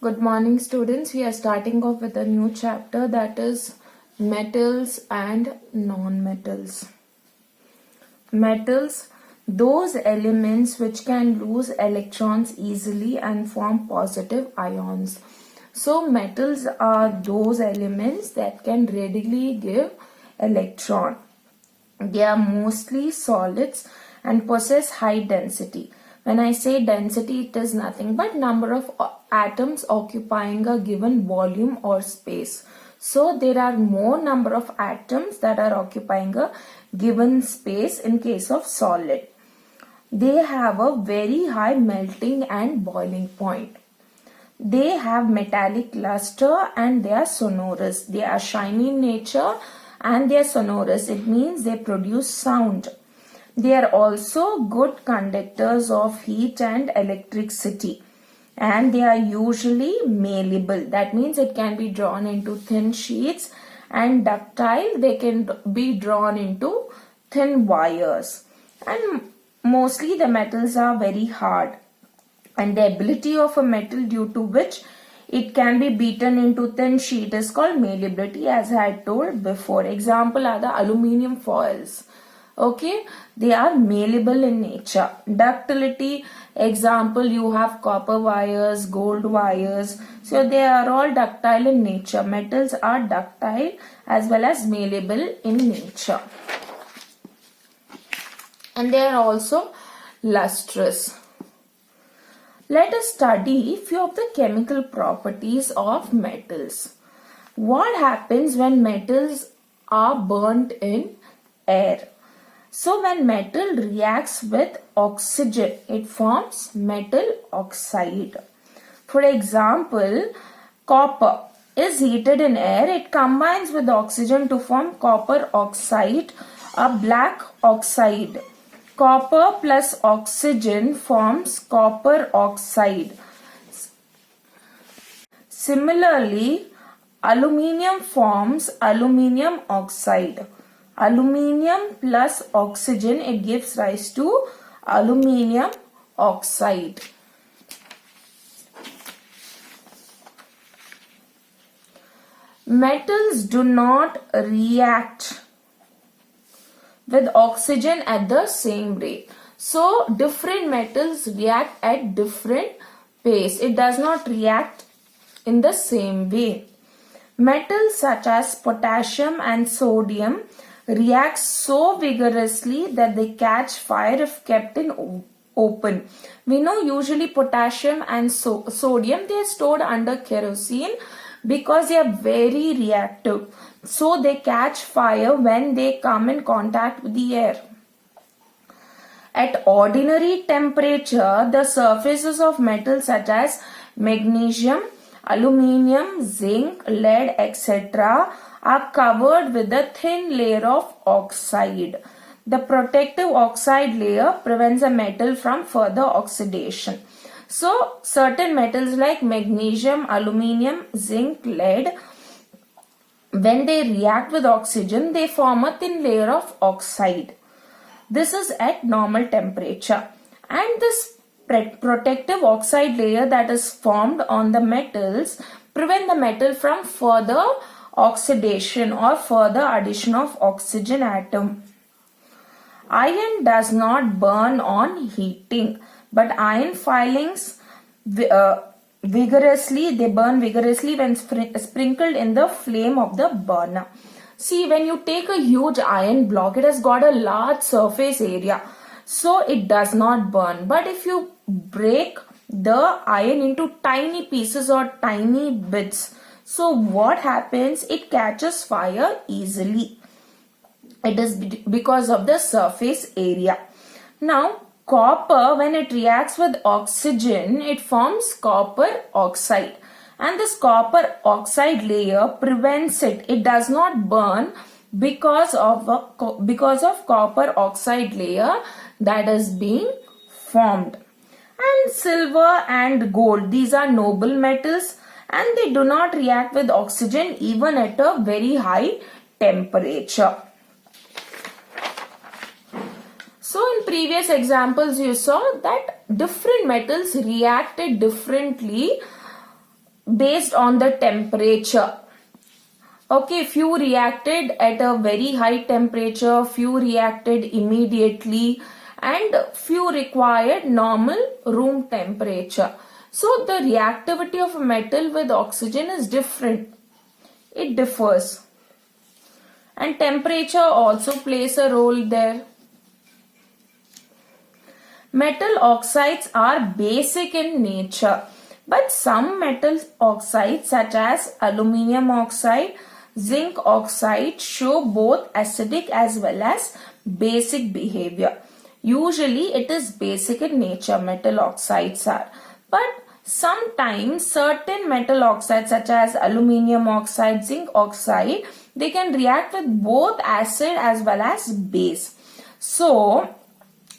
Good morning, students. We are starting off with a new chapter, that is metals and non-metals. Metals, those elements which can lose electrons easily and form positive ions. So metals are those elements that can readily give electron. They are mostly solids and possess high density. When I say density, it is nothing but number of atoms occupying a given volume or space. So there are more number of atoms that are occupying a given space in case of solid. They have a very high melting and boiling point. They have metallic luster and they are sonorous. They are shiny in nature and they are sonorous. It means they produce sound. They are also good conductors of heat and electricity. And they are usually malleable. That means it can be drawn into thin sheets, and ductile, they can be drawn into thin wires. And mostly the metals are very hard. And the ability of a metal due to which it can be beaten into thin sheet is called malleability, as I had told before. Example are the aluminium foils. Okay, they are malleable in nature. Ductility, example, you have copper wires, gold wires. So they are all ductile in nature. Metals are ductile as well as malleable in nature. And they are also lustrous. Let us study few of the chemical properties of metals. What happens when metals are burnt in air? So when metal reacts with oxygen, it forms metal oxide. For example, copper is heated in air. It combines with oxygen to form copper oxide, a black oxide. Copper plus oxygen forms copper oxide. Similarly, aluminium forms aluminium oxide. Aluminium plus oxygen, it gives rise to aluminium oxide. Metals do not react with oxygen at the same rate. So different metals react at different pace. It does not react in the same way. Metals such as potassium and sodium react so vigorously that they catch fire if kept in open. We know usually potassium and sodium, they are stored under kerosene because they are very reactive. So they catch fire when they come in contact with the air. At ordinary temperature, the surfaces of metals such as magnesium, aluminium, zinc, lead, etc. are covered with a thin layer of oxide. The protective oxide layer prevents a metal from further oxidation. So, certain metals like magnesium, aluminium, zinc, lead, when they react with oxygen, they form a thin layer of oxide. This is at normal temperature. And this protective oxide layer that is formed on the metals prevent the metal from further oxidation or further addition of oxygen atom. Iron does not burn on heating, but iron filings vigorously when sprinkled in the flame of the burner. See, when you take a huge iron block, it has got a large surface area, so it does not burn. But if you break the iron into tiny pieces or tiny bits, so what happens? It catches fire easily. It is because of the surface area. Now, copper, when it reacts with oxygen, it forms copper oxide. And this copper oxide layer prevents it. It does not burn because of copper oxide layer that is being formed. And silver and gold, these are noble metals and they do not react with oxygen even at a very high temperature. So in previous examples you saw that different metals reacted differently based on the temperature. Okay, few reacted at a very high temperature, few reacted immediately, and few required normal room temperature. So the reactivity of a metal with oxygen is different. It differs. And temperature also plays a role there. Metal oxides are basic in nature, but some metal oxides such as aluminium oxide, zinc oxide show both acidic as well as basic behavior. Usually it is basic in nature, metal oxides are. But sometimes certain metal oxides such as aluminium oxide, zinc oxide, they can react with both acid as well as base. So,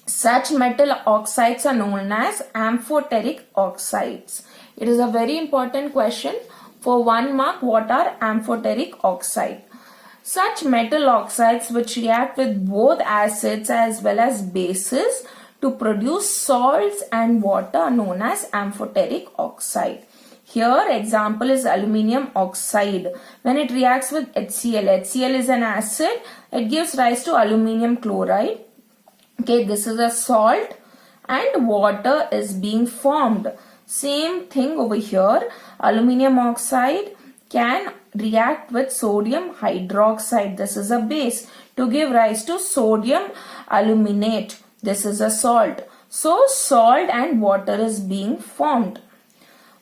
such metal oxides are known as amphoteric oxides. It is a very important question. For 1 mark, what are amphoteric oxide? Such metal oxides which react with both acids as well as bases to produce salts and water are known as amphoteric oxide. Here example is aluminium oxide. When it reacts with HCl, HCl is an acid, it gives rise to aluminium chloride. Okay, this is a salt and water is being formed. Same thing over here. Aluminium oxide can react with sodium hydroxide. This is a base to give rise to sodium aluminate. This is a salt. So salt and water is being formed.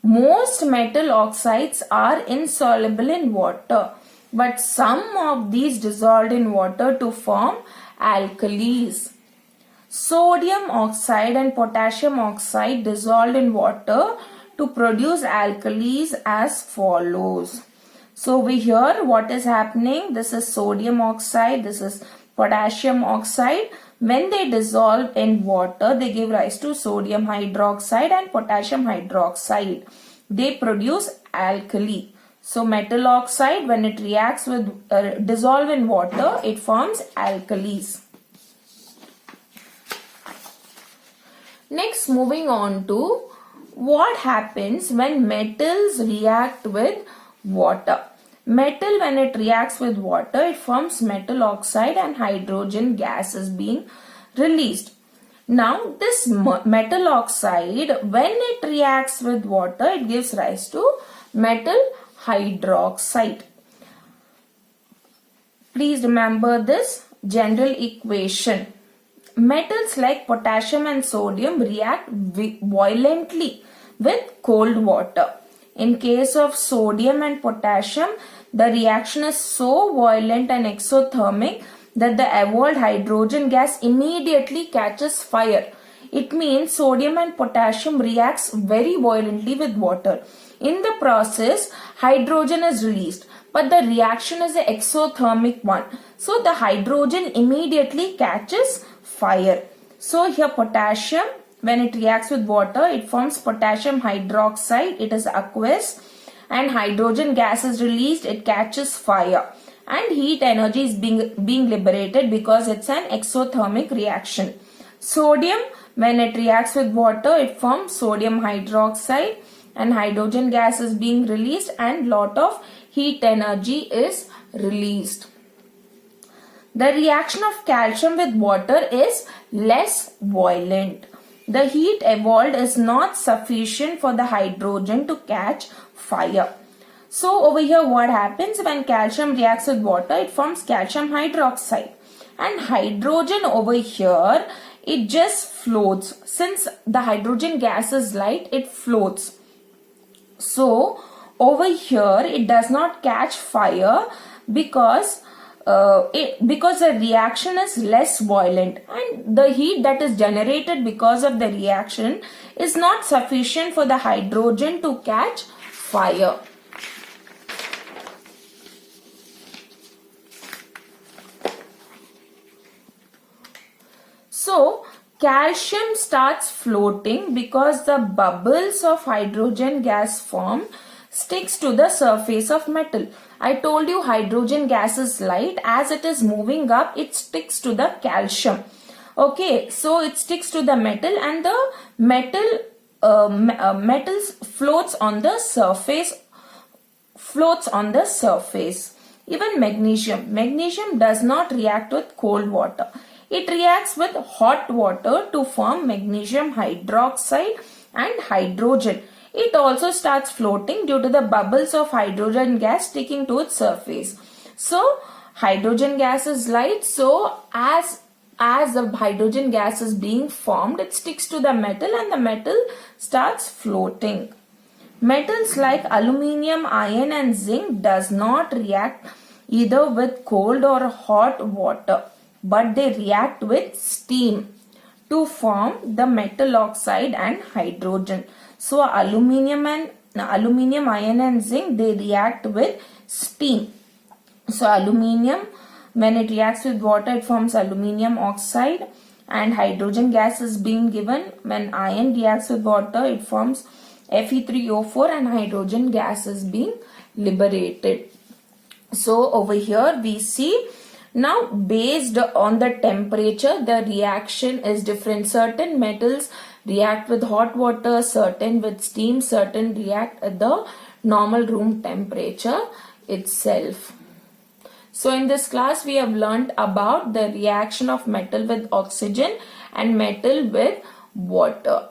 Most metal oxides are insoluble in water, but some of these dissolved in water to form alkalis. Sodium oxide and potassium oxide dissolved in water to produce alkalis as follows. So over here what is happening? This is sodium oxide, this is potassium oxide. When they dissolve in water, they give rise to sodium hydroxide and potassium hydroxide. They produce alkali. So metal oxide, when it reacts with dissolve in water, it forms alkalis. Next, moving on to what happens when metals react with water. Metal, when it reacts with water, it forms metal oxide and hydrogen gas is being released. Now, this metal oxide, when it reacts with water, it gives rise to metal hydroxide. Please remember this general equation. Metals like potassium and sodium react violently with cold water. In case of sodium and potassium, the reaction is so violent and exothermic that the evolved hydrogen gas immediately catches fire. It means sodium and potassium reacts very violently with water. In the process, hydrogen is released, but the reaction is an exothermic one. So the hydrogen immediately catches fire. So here potassium, when it reacts with water, it forms potassium hydroxide. It is aqueous and hydrogen gas is released. It catches fire and heat energy is being liberated because it's an exothermic reaction. Sodium, when it reacts with water, it forms sodium hydroxide and hydrogen gas is being released and lot of heat energy is released. The reaction of calcium with water is less violent. The heat evolved is not sufficient for the hydrogen to catch fire. So over here what happens when calcium reacts with water? It forms calcium hydroxide. And hydrogen over here, it just floats. Since the hydrogen gas is light, it floats. So over here it does not catch fire because the reaction is less violent and the heat that is generated because of the reaction is not sufficient for the hydrogen to catch fire. So calcium starts floating because the bubbles of hydrogen gas form sticks to the surface of metal. I told you hydrogen gas is light. As it is moving up, it sticks to the calcium. Okay, so it sticks to the metal and the metal metals floats on the surface. Even magnesium does not react with cold water. It reacts with hot water to form magnesium hydroxide and hydrogen. It also starts floating due to the bubbles of hydrogen gas sticking to its surface. So hydrogen gas is light, so as the hydrogen gas is being formed, it sticks to the metal and the metal starts floating. Metals like aluminium, iron and zinc does not react either with cold or hot water, but they react with steam to form the metal oxide and hydrogen. So aluminium, iron and zinc, they react with steam. So aluminium, when it reacts with water, it forms aluminium oxide and hydrogen gas is being given. When iron reacts with water, it forms Fe3O4 and hydrogen gas is being liberated. So over here we see, now based on the temperature, the reaction is different. Certain metals react with hot water, certain with steam, certain react at the normal room temperature itself. So in this class we have learned about the reaction of metal with oxygen and metal with water.